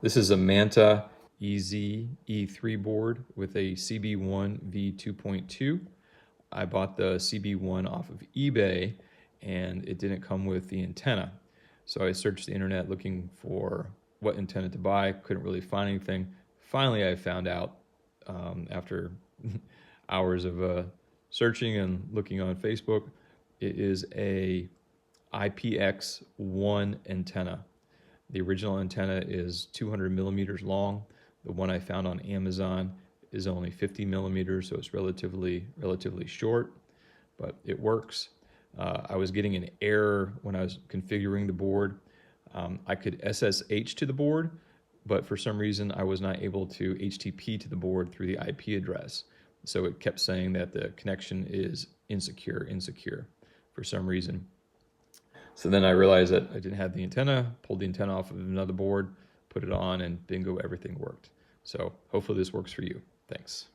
This is a Manta EZ-E3 board with a CB1 v2.2. I bought the CB1 off of eBay and it didn't come with the antenna. So I searched the internet looking for what antenna to buy, couldn't really find anything. Finally, I found out after hours of searching and looking on Facebook, it is a IPX1 antenna. The original antenna is 200 millimeters long. The one I found on Amazon is only 50 millimeters, so it's relatively short, but it works. I was getting an error when I was configuring the board. I could SSH to the board, but for some reason I was not able to HTTP to the board through the IP address. So it kept saying that the connection is insecure for some reason. So then I realized that I didn't have the antenna, pulled the antenna off of another board, put it on, and bingo, everything worked. So hopefully this works for you. Thanks.